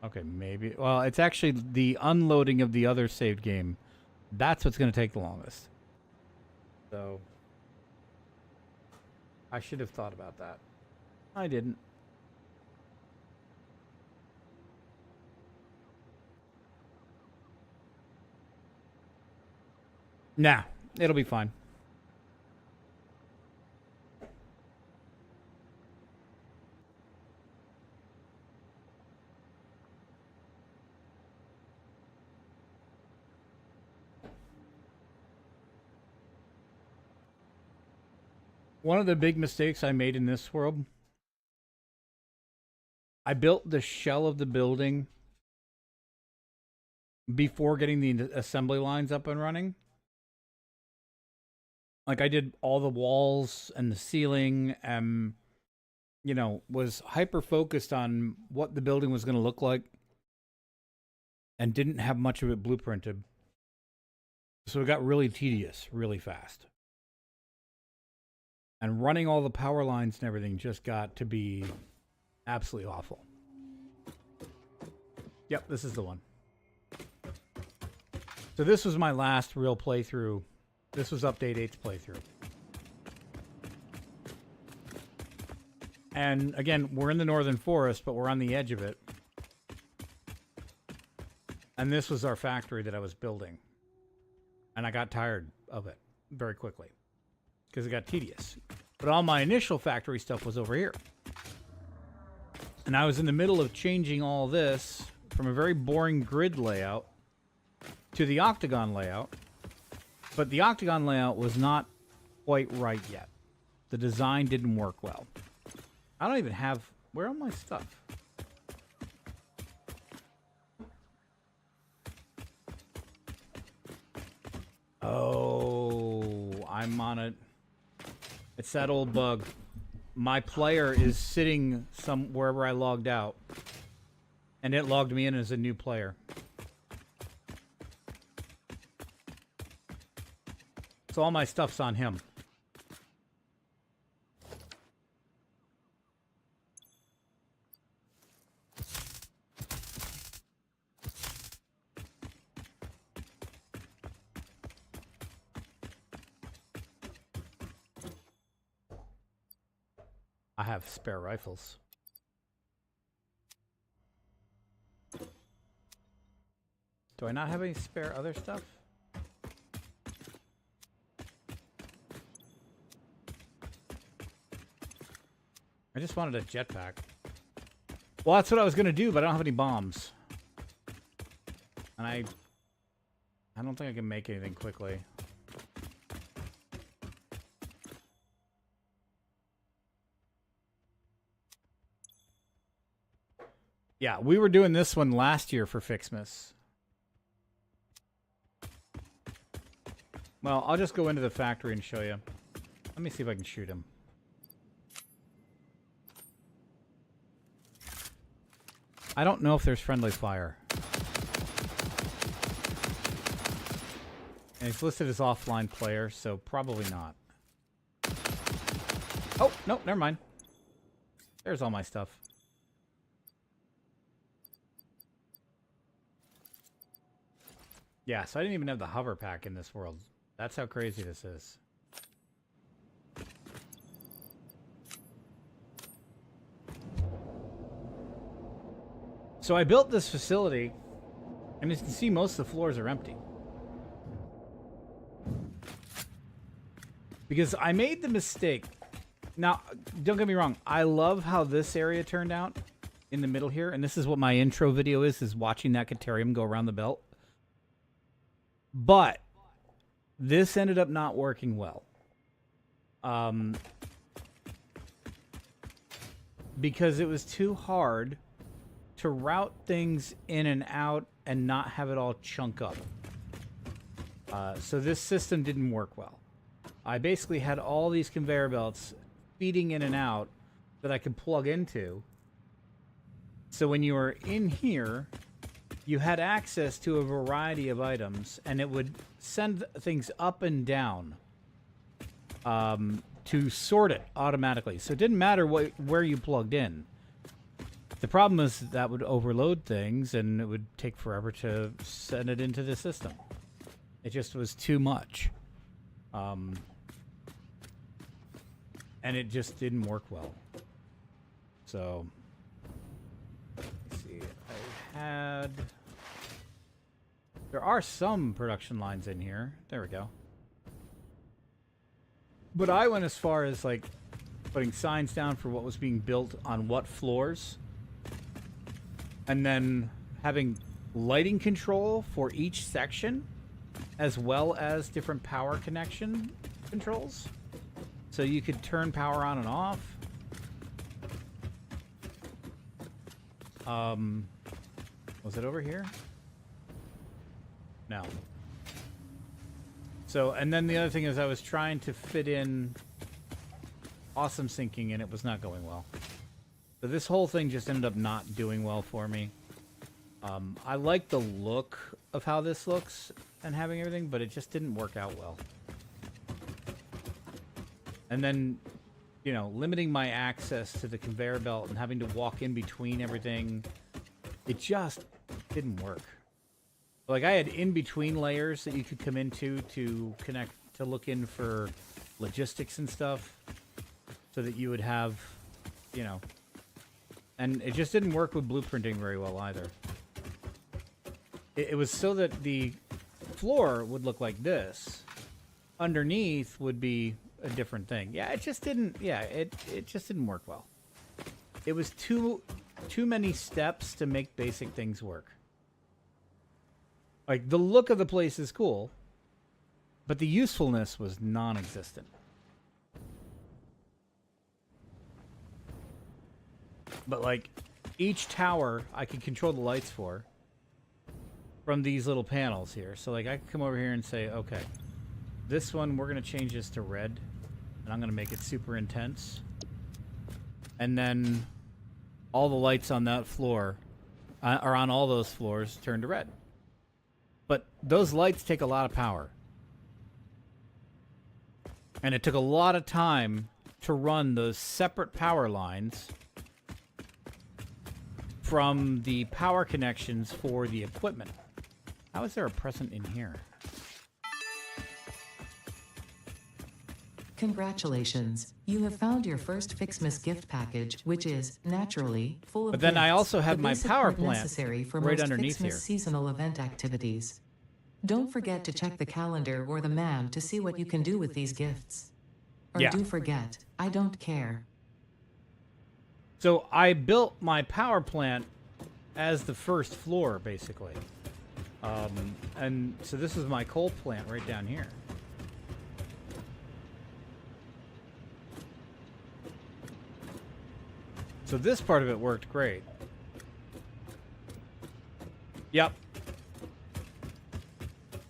Okay, maybe. Well, it's actually the unloading of the other saved game. That's what's going to take the longest. So, I should have thought about that. I didn't. Nah, it'll be fine. One of the big mistakes I made in this world, I built the shell of the building before getting the assembly lines up and running. Like, I did all the walls and the ceiling and, you know, was hyper focused on what the building was going to look like and didn't have much of it blueprinted. So it got really tedious really fast. And running all the power lines and everything just got to be absolutely awful. Yep, this is the one. So this was my last real playthrough. This was Update 8's playthrough. And again, we're in the Northern Forest, but we're on the edge of it. And this was our factory that I was building. And I got tired of it very quickly because it got tedious. But all my initial factory stuff was over here. And I was in the middle of changing all this from a very boring grid layout to the octagon layout. But the octagon layout was not quite right yet. The design didn't work well. I don't even have... Where are my stuff? Oh, I'm on it. It's that old bug. My player is sitting wherever I logged out. And it logged me in as a new player. So all my stuff's on him. I have spare rifles. Do I not have any spare other stuff? I just wanted a jetpack. Well, that's what I was going to do, but I don't have any bombs. And I don't think I can make anything quickly. Yeah, we were doing this one last year for Fixmas. Well, I'll just go into the factory and show you. Let me see if I can shoot him. I don't know if there's friendly fire. And he's listed as offline player, so probably not. Oh, no, never mind. There's all my stuff. Yeah, so I didn't even have the hover pack in this world. That's how crazy this is. So I built this facility, and as you can see, most of the floors are empty. Because I made the mistake. Now, don't get me wrong. I love how this area turned out in the middle here. And this is what my intro video is watching that Caterium go around the belt. But this ended up not working well. Because it was too hard to route things in and out and not have it all chunk up. So this system didn't work well. I basically had all these conveyor belts feeding in and out that I could plug into. So when you were in here, you had access to a variety of items, and it would send things up and down to sort it automatically. So it didn't matter where you plugged in. The problem is that would overload things and it would take forever to send it into the system. It just was too much. And it just didn't work well. So, let's see. There are some production lines in here. There we go. But I went as far as like putting signs down for what was being built on what floors. And then having lighting control for each section, as well as different power connection controls. So you could turn power on and off. Was it over here? No. So, and then the other thing is I was trying to fit in awesome syncing and it was not going well. So this whole thing just ended up not doing well for me. I like the look of how this looks and having everything, but it just didn't work out well. And then, you know, limiting my access to the conveyor belt and having to walk in between everything, it just didn't work. Like, I had in-between layers that you could come into to connect, to look in for logistics and stuff, so that you would have, you know... And it just didn't work with blueprinting very well either. It was so that the floor would look like this. Underneath would be a different thing. Yeah, it just didn't... Yeah, it just didn't work well. It was too many steps to make basic things work. Like, the look of the place is cool, but the usefulness was non-existent. But, like, each tower I could control the lights for from these little panels here. So, like, I could come over here and say, okay, this one, we're going to change this to red, and I'm going to make it super intense. And then all the lights on that floor, or on all those floors, turn to red. But those lights take a lot of power. And it took a lot of time to run those separate power lines from the power connections for the equipment. How is there a present in here? Congratulations. You have found your first Fixmas gift package, which is, naturally, full of But then gifts, I also have the my basic power part plant necessary for right most underneath Fixmas here. seasonal event activities. Don't forget to check the calendar or the map to see what you can do with these gifts. Or Yeah. do forget, I don't care. So I built my power plant as the first floor, basically. And so this is my coal plant right down here. So this part of it worked great. Yep.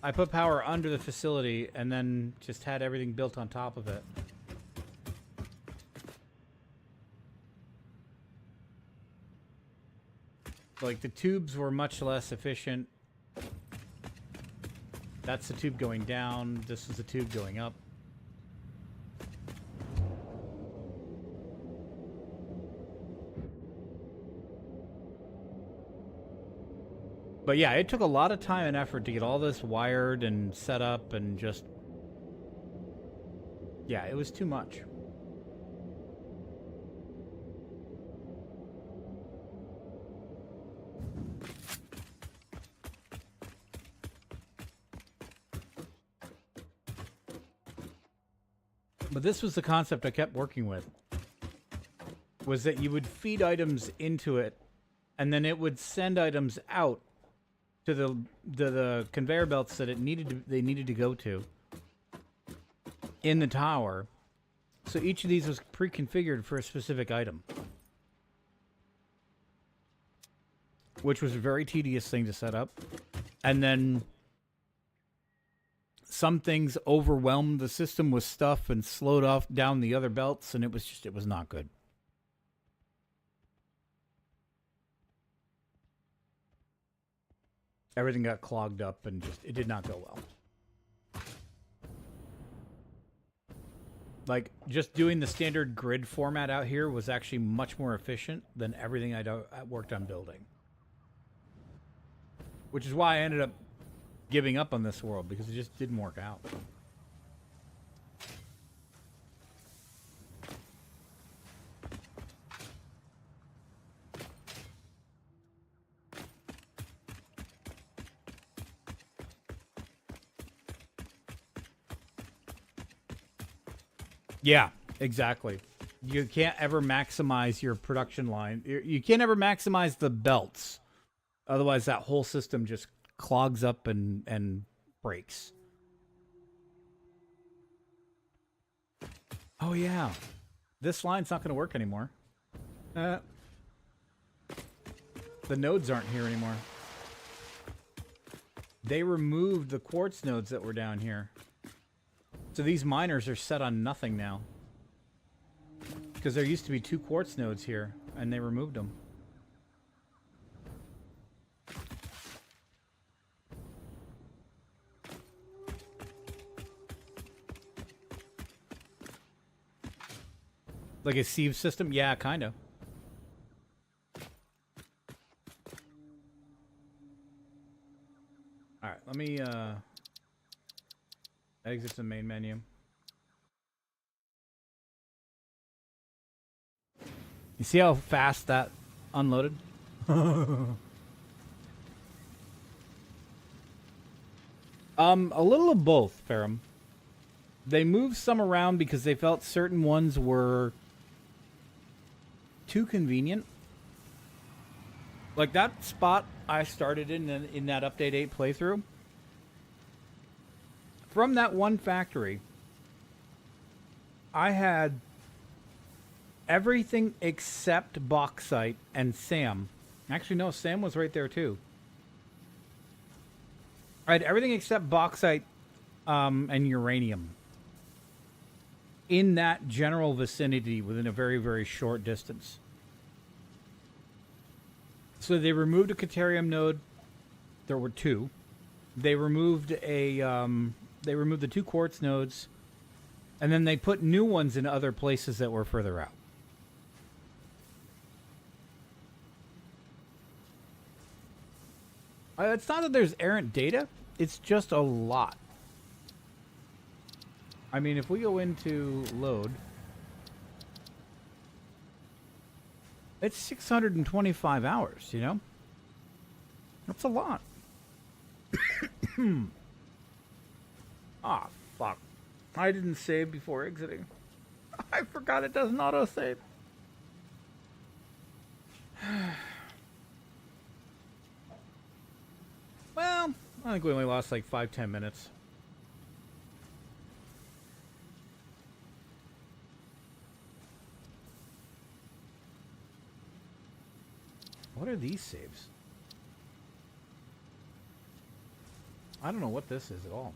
I put power under the facility and then just had everything built on top of it. Like, the tubes were much less efficient. That's the tube going down. This is the tube going up. But yeah, it took a lot of time and effort to get all this wired and set up and just... Yeah, it was too much. But this was the concept I kept working with. Was that you would feed items into it, and then it would send items out to the conveyor belts that they needed to go to in the tower. So each of these was pre-configured for a specific item, which was a very tedious thing to set up. And then some things overwhelmed the system with stuff and slowed off down the other belts, and it was not good. Everything got clogged up and it did not go well. Like, just doing the standard grid format out here was actually much more efficient than everything I worked on building. Which is why I ended up giving up on this world, because it just didn't work out. Yeah, exactly. You can't ever maximize your production line. You can't ever maximize the belts. Otherwise, that whole system just clogs up and breaks. Oh, yeah. This line's not going to work anymore. The nodes aren't here anymore. They removed the quartz nodes that were down here. So these miners are set on nothing now. Because there used to be 2 quartz nodes here, and they removed them. Like a sieve system? Yeah, kind of. Alright, let me exit the main menu. You see how fast that unloaded? A little of both, Ferrum. They moved some around because they felt certain ones were too convenient. Like that spot I started in that Update 8 playthrough. From that one factory, I had everything except bauxite and Sam. Actually, no, Sam was right there too. I had everything except bauxite and uranium in that general vicinity within a very, very short distance. So they removed a Caterium node. There were 2. They removed the 2 quartz nodes, and then they put new ones in other places that were further out. It's not that there's errant data. It's just a lot. I mean, if we go into load, it's 625 hours, you know? That's a lot. Ah, fuck. I didn't save before exiting. I forgot it doesn't auto-save. Well, I think we only lost like 5-10 minutes. What are these saves? I don't know what this is at all.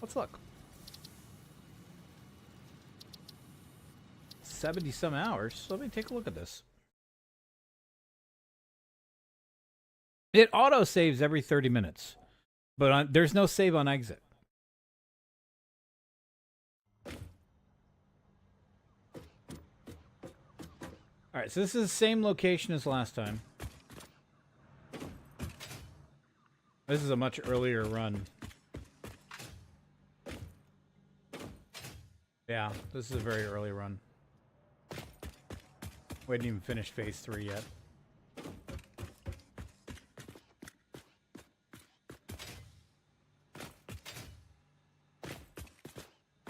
Let's look. 70 some hours. Let me take a look at this. It auto saves every 30 minutes, but there's no save on exit. All right, so this is the same location as last time. This is a much earlier run. Yeah, this is a very early run. We hadn't even finished phase 3 yet.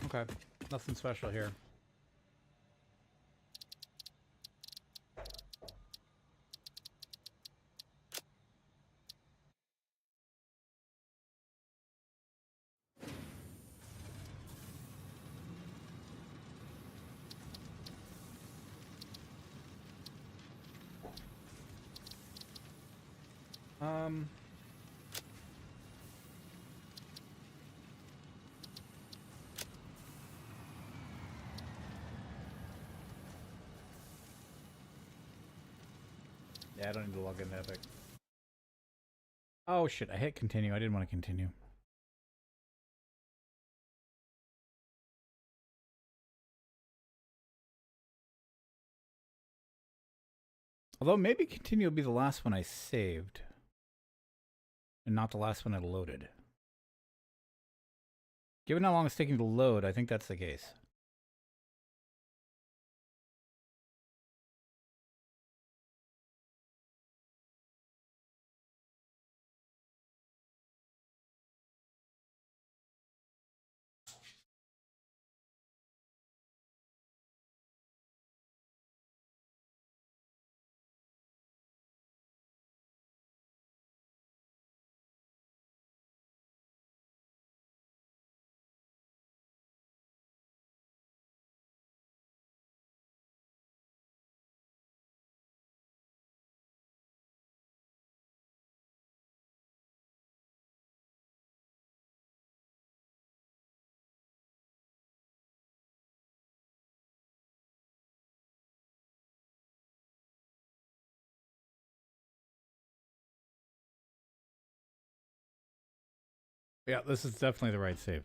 Okay, nothing special here. Yeah, I don't need to log into Epic. Oh shit, I hit continue. I didn't want to continue. Although maybe continue will be the last one I saved. And not the last one I loaded. Given how long it's taking to load, I think that's the case. Yeah, this is definitely the right save.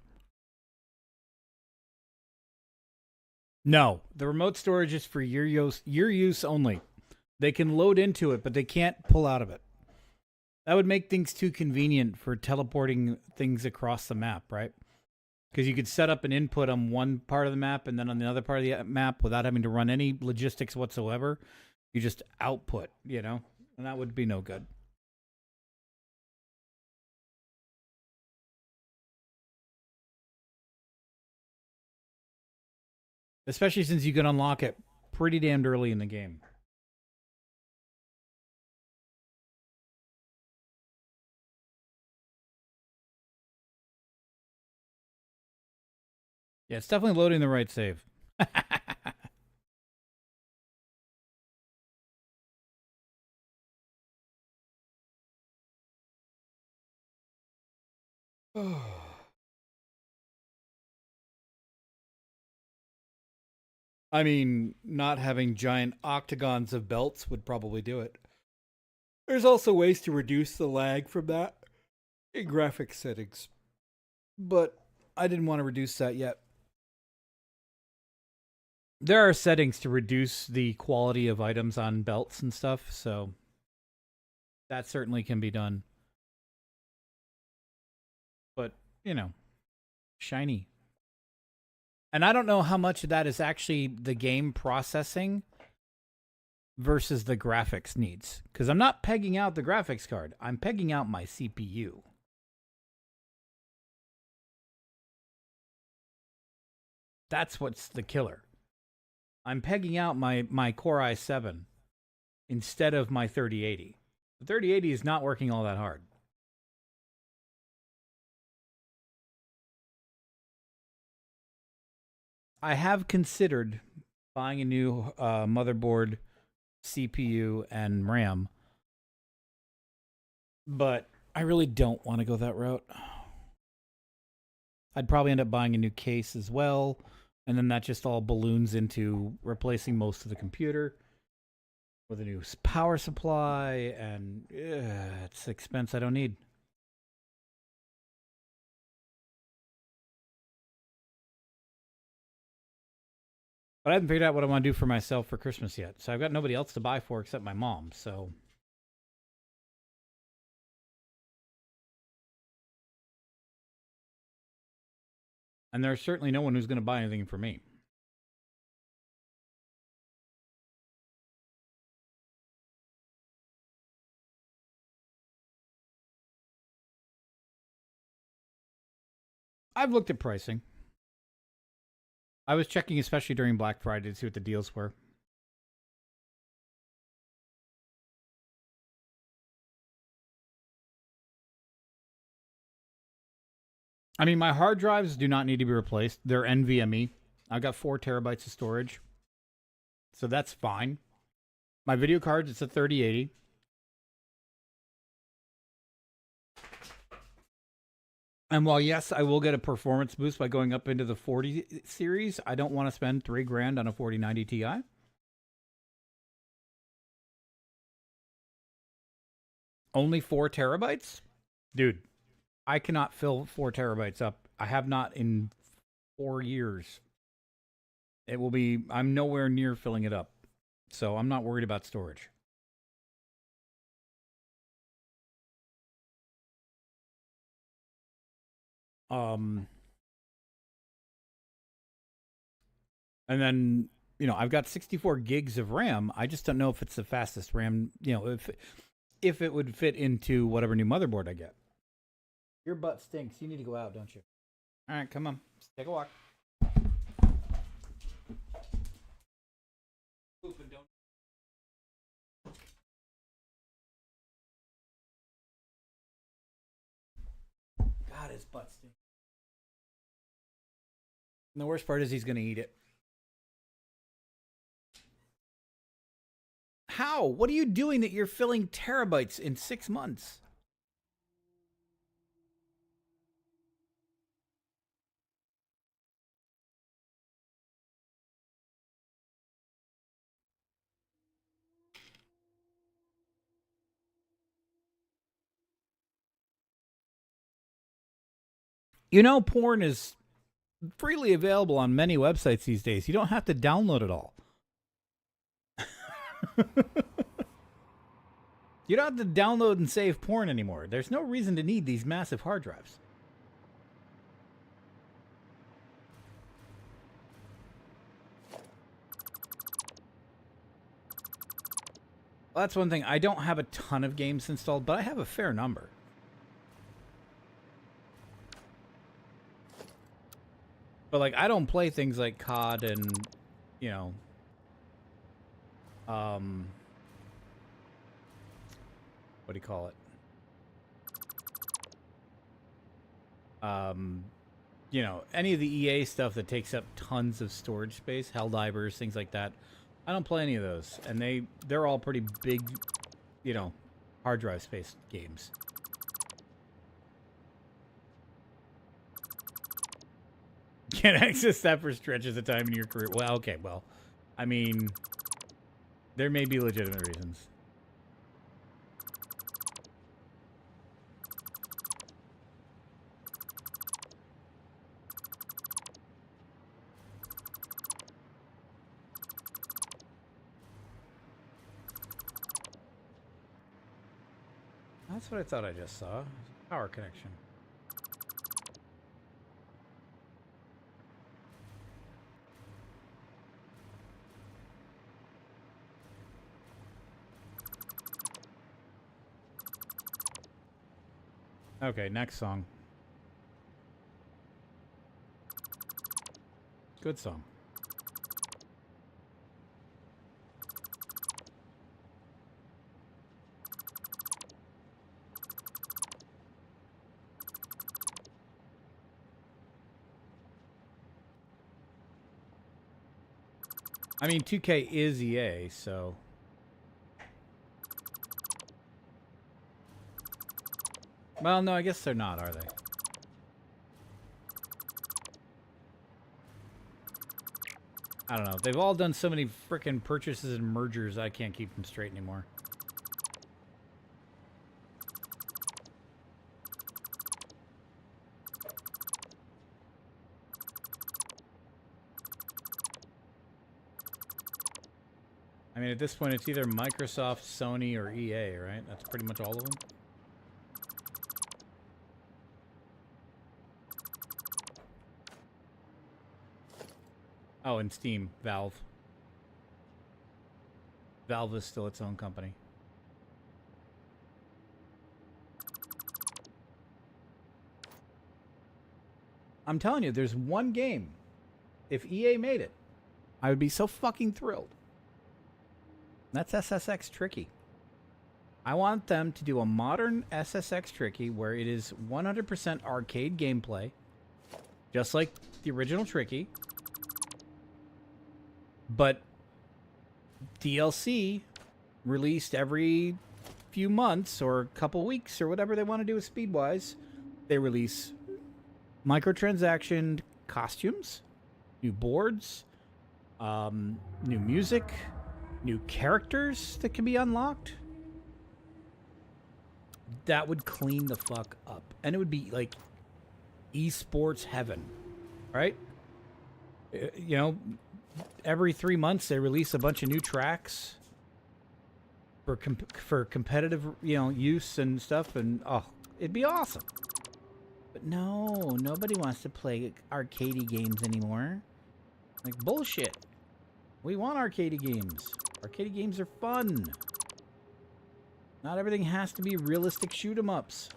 No, the remote storage is for your use only. They can load into it, but they can't pull out of it. That would make things too convenient for teleporting things across the map, right? Because you could set up an input on one part of the map and then on the other part of the map without having to run any logistics whatsoever. You just output, you know? And that would be no good. Especially since you can unlock it pretty damned early in the game. Yeah, it's definitely loading the right save. I mean, not having giant octagons of belts would probably do it. There's also ways to reduce the lag from that in graphics settings. But I didn't want to reduce that yet. There are settings to reduce the quality of items on belts and stuff, so that certainly can be done. But, you know, shiny. And I don't know how much of that is actually the game processing versus the graphics needs. Because I'm not pegging out the graphics card. I'm pegging out my CPU. That's what's the killer. I'm pegging out my Core i7 instead of my 3080. The 3080 is not working all that hard. I have considered buying a new motherboard, CPU, and RAM, but I really don't want to go that route. I'd probably end up buying a new case as well, and then that just all balloons into replacing most of the computer with a new power supply, and it's expense I don't need. But I haven't figured out what I want to do for myself for Christmas yet. So I've got nobody else to buy for except my mom. So and there's certainly no one who's going to buy anything for me. I've looked at pricing. I was checking especially during Black Friday to see what the deals were. I mean, my hard drives do not need to be replaced. They're NVMe. I've got 4 terabytes of storage. So that's fine. My video cards, it's a 3080. And while, yes, I will get a performance boost by going up into the 40 series, I don't want to spend $3,000 on a 4090 Ti. Only 4 terabytes? Dude, I cannot fill 4 terabytes up. I have not in 4 years. It will be, I'm nowhere near filling it up. So I'm not worried about storage. And then, I've got 64 gigs of RAM. I just don't know if it's the fastest RAM, if it would fit into whatever new motherboard I get. Your butt stinks. You need to go out, don't you? All right, come on. Let's take a walk. God, his butt stinks. And the worst part is he's going to eat it. How? What are you doing that you're filling terabytes in 6 months? Porn is freely available on many websites these days. You don't have to download it all. You don't have to download and save porn anymore. There's no reason to need these massive hard drives. Well, that's one thing. I don't have a ton of games installed, but I have a fair number. But, like, I don't play things like COD and, what do you call it? Any of the EA stuff that takes up tons of storage space, Helldivers, things like that. I don't play any of those, and they're all pretty big, hard drive space games. Can't access that for stretches of time in your career. Well, okay, well, I mean, there may be legitimate reasons. That's what I thought I just saw. Power connection. Okay, next song. Good song. I mean, 2K is EA, so... Well, no, I guess they're not, are they? I don't know. They've all done so many frickin' purchases and mergers, I can't keep them straight anymore. I mean, at this point, it's either Microsoft, Sony, or EA, right? That's pretty much all of them. Oh, and Steam, Valve. Valve is still its own company. I'm telling you, there's one game. If EA made it, I would be so fucking thrilled. That's SSX Tricky. I want them to do a modern SSX Tricky where it is 100% arcade gameplay, just like the original Tricky, but DLC released every few months or a couple weeks or whatever they want to do with Speedwise. They release microtransaction costumes, new boards, new music, new characters that can be unlocked. That would clean the fuck up. And it would be like esports heaven, right? Every 3 months they release a bunch of new tracks for competitive, use and stuff. And, oh, it'd be awesome. But no, nobody wants to play arcadey games anymore. Like, bullshit. We want arcadey games. Arcadey games are fun. Not everything has to be realistic shoot 'em ups.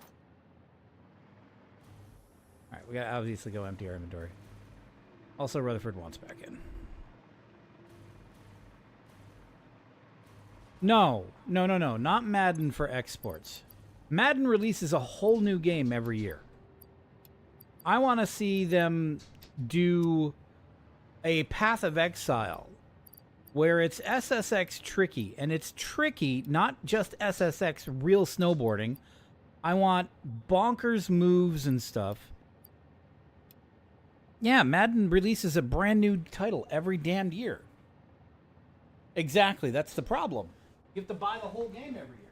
Alright, we gotta obviously go empty our inventory. Also, Rutherford wants back in. No. Not Madden for exports. Madden releases a whole new game every year. I want to see them do a Path of Exile where it's SSX tricky, and it's tricky, not just SSX real snowboarding. I want bonkers moves and stuff. Yeah, Madden releases a brand new title every damned year. Exactly, that's the problem. You have to buy the whole game every year.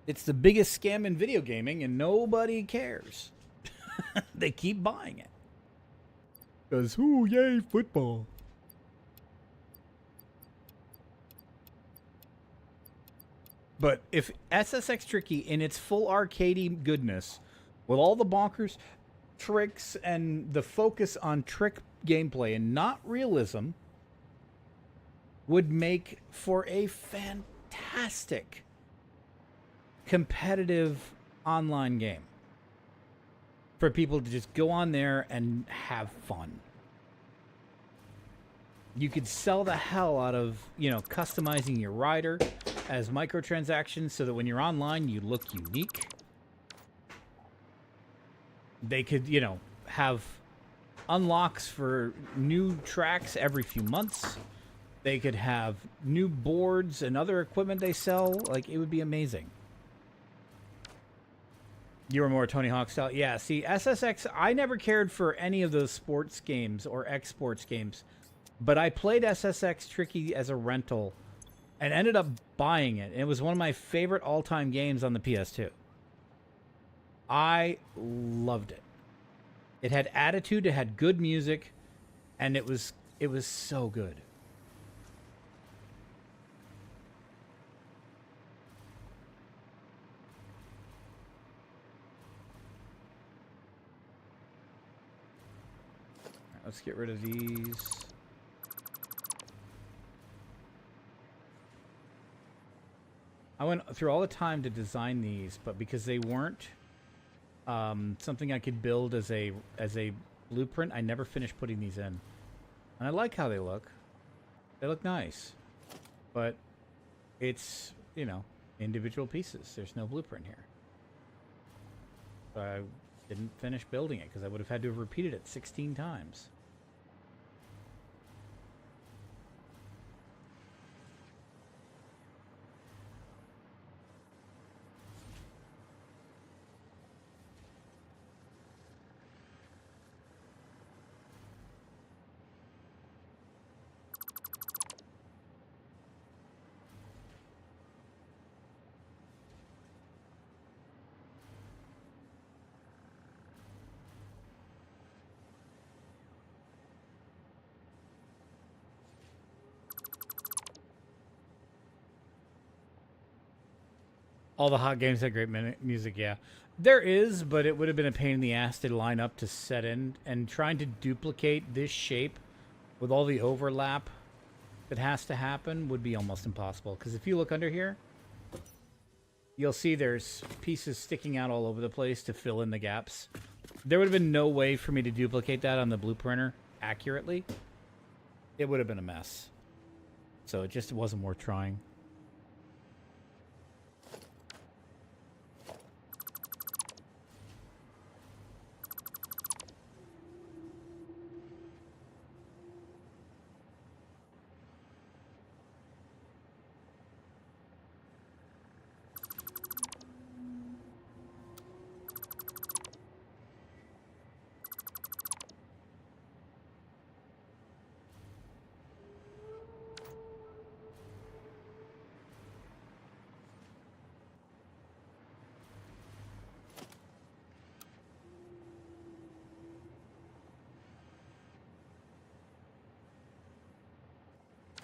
It's the biggest scam in video gaming, and nobody cares. They keep buying it. Because, ooh, yay, football. But if SSX Tricky, in its full arcadey goodness, with all the bonkers tricks and the focus on trick gameplay and not realism, would make for a fantastic competitive online game for people to just go on there and have fun. You could sell the hell out of, customizing your rider as microtransactions so that when you're online, you look unique. They could, have unlocks for new tracks every few months. They could have new boards and other equipment they sell. Like, it would be amazing. You were more Tony Hawk style. Yeah, see, SSX, I never cared for any of those sports games or X-Sports games. But I played SSX Tricky as a rental and ended up buying it. It was one of my favorite all-time games on the PS2. I loved it. It had attitude, it had good music, and it was so good. Let's get rid of these. I went through all the time to design these, but because they weren't something I could build as a blueprint, I never finished putting these in. And I like how they look. They look nice. But it's, individual pieces. There's no blueprint here. So I didn't finish building it because I would have had to have repeated it 16 times. All the hot games had great music, yeah. There is, but it would have been a pain in the ass to line up to set in. And trying to duplicate this shape with all the overlap that has to happen would be almost impossible. Because if you look under here, you'll see there's pieces sticking out all over the place to fill in the gaps. There would have been no way for me to duplicate that on the blue printer accurately. It would have been a mess. So it just wasn't worth trying.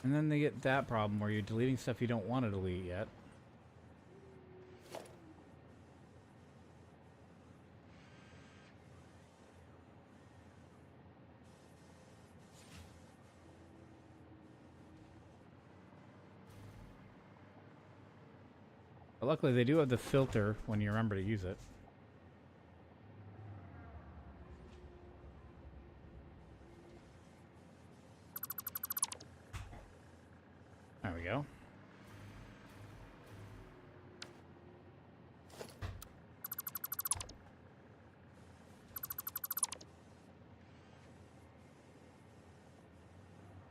And then they get that problem where you're deleting stuff you don't want to delete yet. But luckily, they do have the filter when you remember to use it. There we go.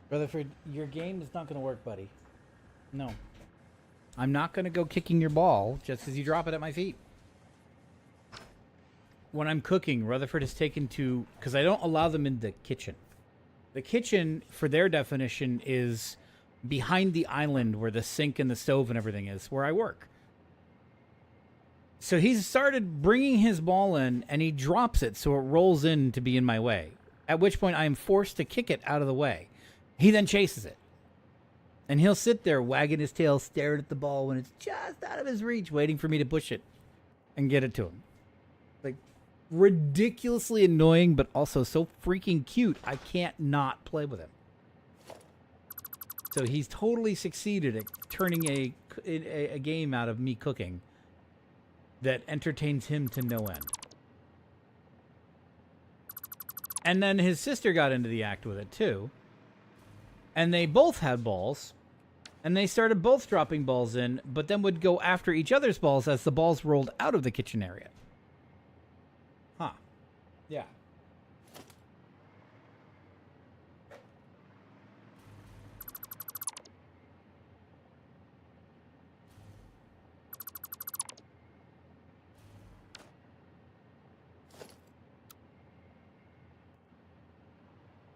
Rutherford, your game is not going to work, buddy. No. I'm not going to go kicking your ball just as you drop it at my feet. When I'm cooking, Rutherford has taken to... Because I don't allow them in the kitchen. The kitchen, for their definition, is behind the island where the sink and the stove and everything is, where I work. So he's started bringing his ball in, and he drops it so it rolls in to be in my way. At which point I am forced to kick it out of the way. He then chases it. And he'll sit there wagging his tail, staring at the ball when it's just out of his reach, waiting for me to push it and get it to him. Like, ridiculously annoying, but also so freaking cute, I can't not play with him. So he's totally succeeded at turning a game out of me cooking that entertains him to no end. And then his sister got into the act with it, too. And they both had balls. And they started both dropping balls in, but then would go after each other's balls as the balls rolled out of the kitchen area. Huh. Yeah.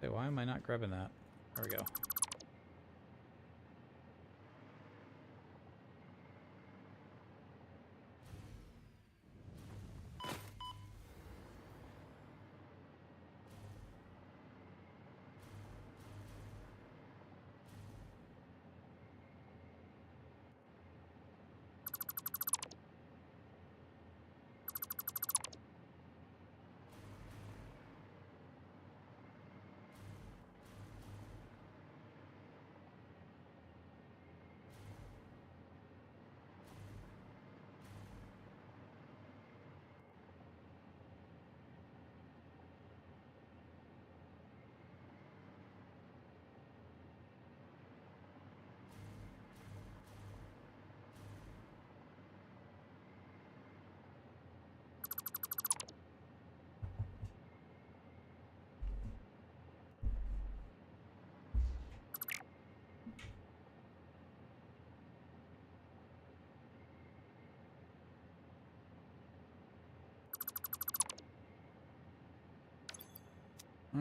Hey, why am I not grabbing that? There we go.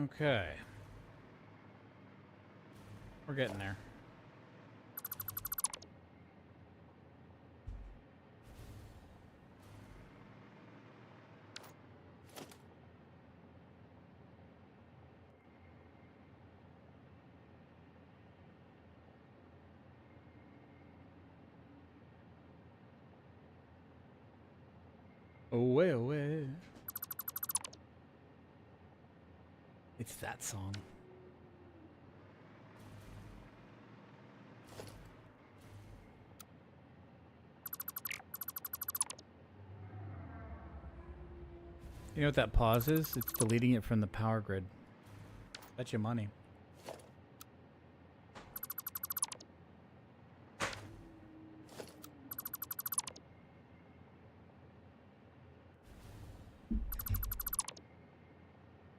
Okay. We're getting there. Away, away. It's that song. You know what that pause is? It's deleting it from the power grid. Bet you money.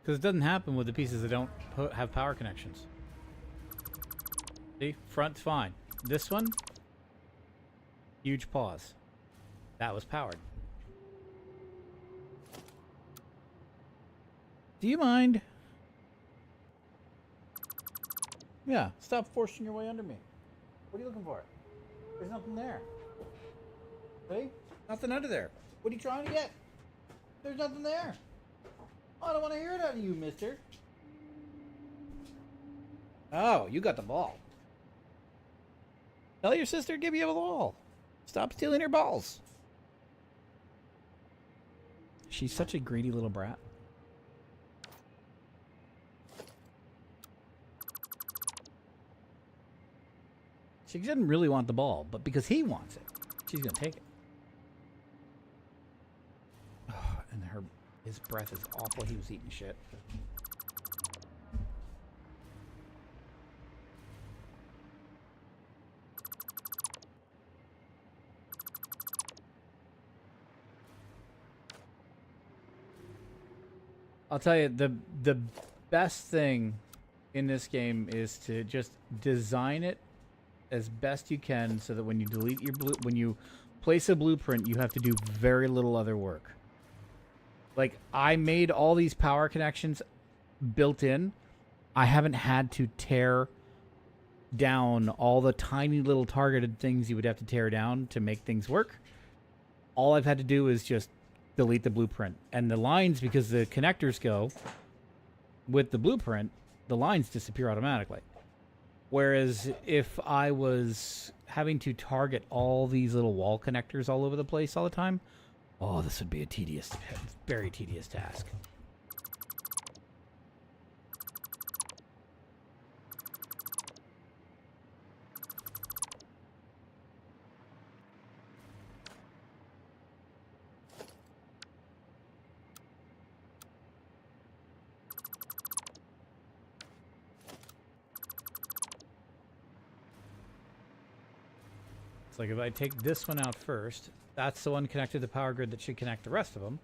Because it doesn't happen with the pieces that don't have power connections. See? Front's fine. This one? Huge pause. That was powered. Do you mind? Yeah, stop forcing your way under me. What are you looking for? There's nothing there. See? Nothing under there. What are you trying to get? There's nothing there. Oh, I don't want to hear it out of you, mister. Oh, you got the ball. Tell your sister to give you a ball. Stop stealing her balls. She's such a greedy little brat. She didn't really want the ball, but because he wants it, she's gonna take it. Oh, and his breath is awful. He was eating shit. I'll tell you, the best thing in this game is to just design it as best you can so that when you delete your when you place a blueprint, you have to do very little other work. Like, I made all these power connections built in. I haven't had to tear down all the tiny little targeted things you would have to tear down to make things work. All I've had to do is just delete the blueprint. And the lines, because the connectors go with the blueprint, the lines disappear automatically. Whereas if I was having to target all these little wall connectors all over the place all the time, oh, this would be a tedious, very tedious task. It's like if I take this one out first, that's the one connected to the power grid that should connect the rest of them.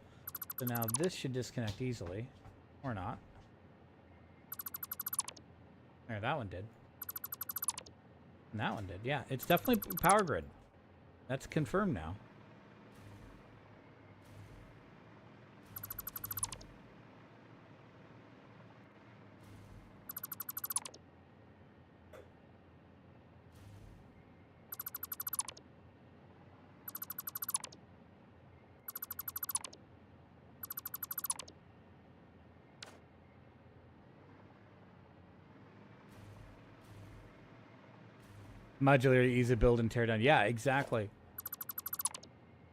So now this should disconnect easily. Or not. There, that one did. And that one did. Yeah, it's definitely power grid. That's confirmed now. Modular, easy build and tear down. Yeah, exactly.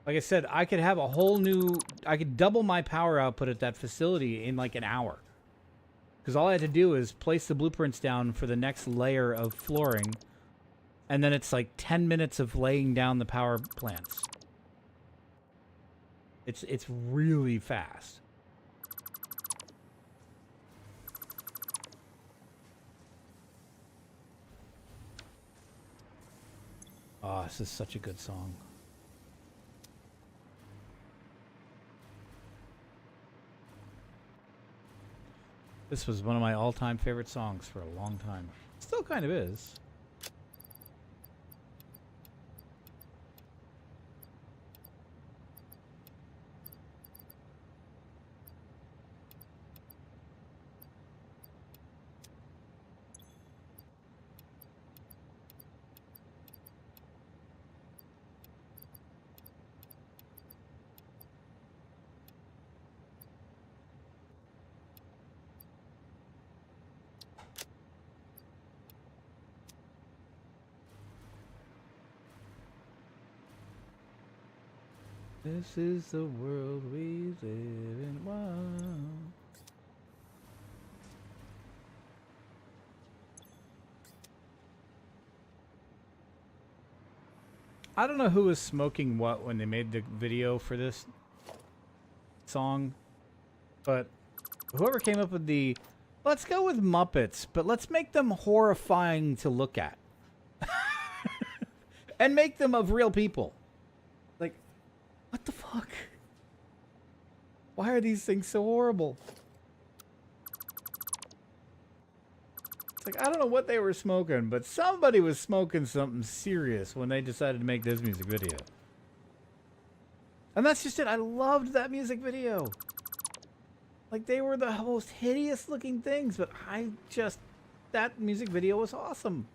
Like I said, I could have a whole new... I could double my power output at that facility in like an hour. Because all I had to do is place the blueprints down for the next layer of flooring. And then it's like 10 minutes of laying down the power plants. It's really fast. Oh, this is such a good song. This was one of my all-time favorite songs for a long time. Still kind of is. This is the world we live in. Wow. I don't know who was smoking what when they made the video for this song, but whoever came up with the, let's go with Muppets, but let's make them horrifying to look at. And make them of real people. Like, what the fuck? Why are these things so horrible? It's like, I don't know what they were smoking, but somebody was smoking something serious when they decided to make this music video. And that's just it. I loved that music video. Like, they were the most hideous looking things, but that music video was awesome.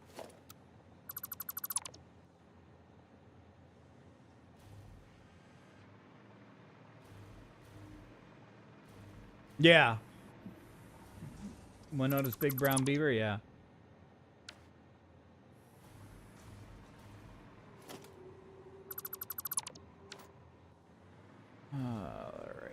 Yeah. Winnona's Big Brown Beaver, yeah. All right.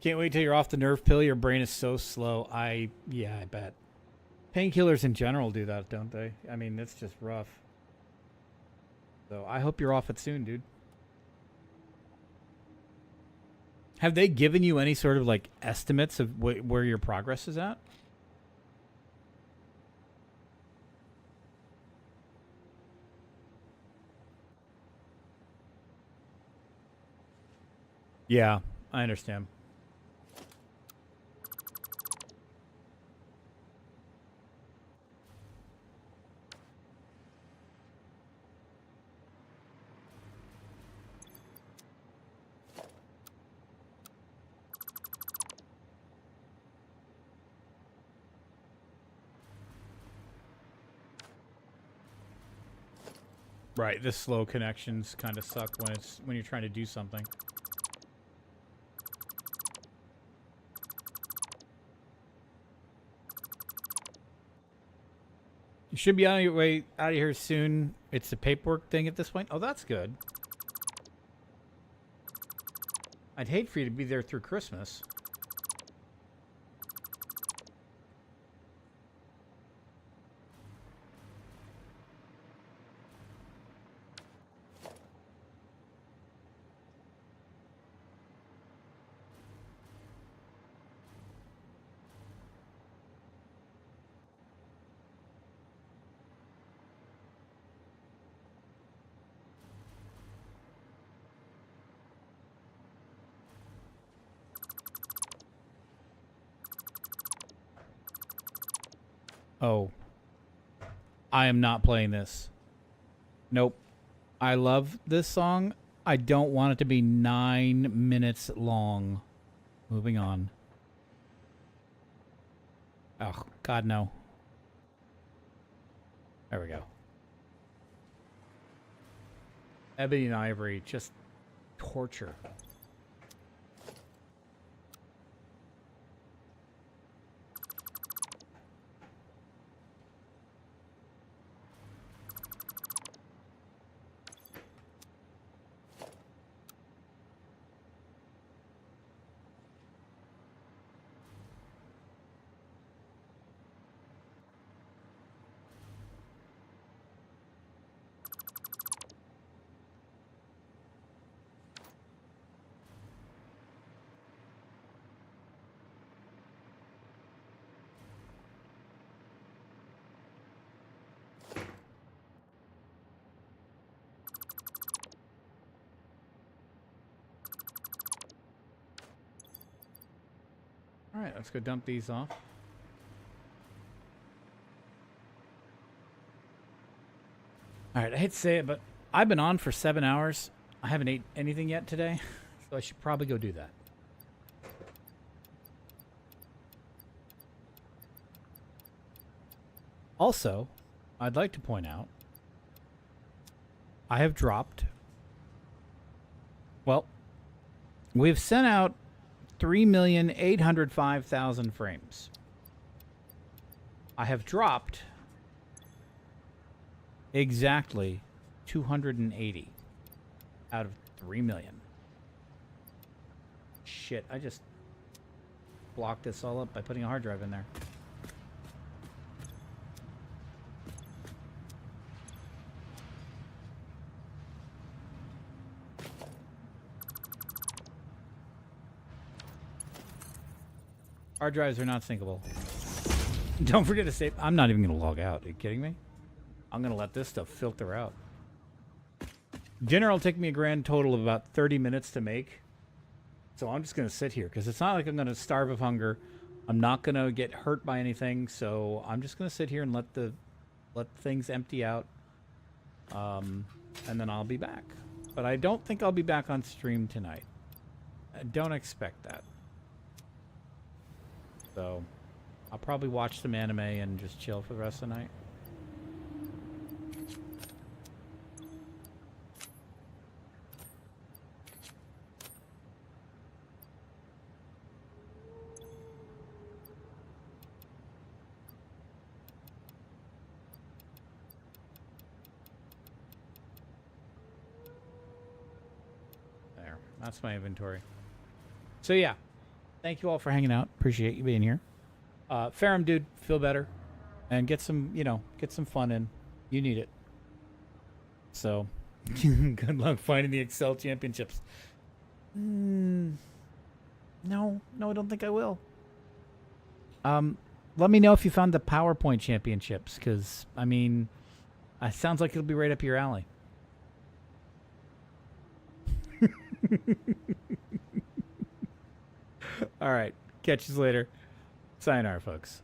Can't wait till you're off the nerve pill. Your brain is so slow. Yeah, I bet. Painkillers in general do that, don't they? I mean, it's just rough. So I hope you're off it soon, dude. Have they given you any sort of like estimates of where your progress is at? Yeah, I understand. Right, the slow connections kind of suck when you're trying to do something. You should be on your way out of here soon. It's the paperwork thing at this point. Oh, that's good. I'd hate for you to be there through Christmas. Oh. I am not playing this. Nope. I love this song. I don't want it to be 9 minutes long. Moving on. Oh, God, no. There we go. Ebony and Ivory, just torture. All right, let's go dump these off. All right, I hate to say it, but I've been on for 7 hours. I haven't ate anything yet today, so I should probably go do that. Also, I'd like to point out, I have dropped, well, we've sent out 3,805,000 frames. I have dropped exactly 280 out of 3 million. Shit, I just blocked this all up by putting a hard drive in there. Hard drives are not syncable. Don't forget to save. I'm not even going to log out. Are you kidding me? I'm going to let this stuff filter out. Dinner will take me a grand total of about 30 minutes to make. So I'm just going to sit here because it's not like I'm going to starve of hunger. I'm not going to get hurt by anything. So I'm just going to sit here and let things empty out. And then I'll be back. But I don't think I'll be back on stream tonight. I don't expect that. So I'll probably watch some anime and just chill for the rest of the night. There. That's my inventory. So yeah. Thank you all for hanging out. Appreciate you being here. Ferrum, dude, feel better. And get some, get some fun in. You need it. So, good luck finding the Excel championships. No, I don't think I will. Let me know if you found the PowerPoint championships, because, it sounds like it'll be right up your alley. All right. Catch you later. Sayonara, folks.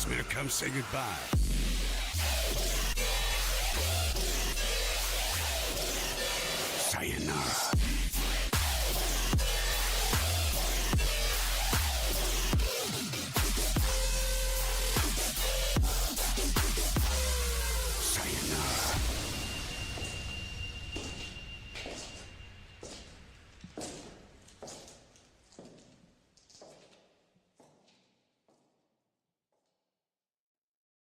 Me to come say goodbye. Sayonara.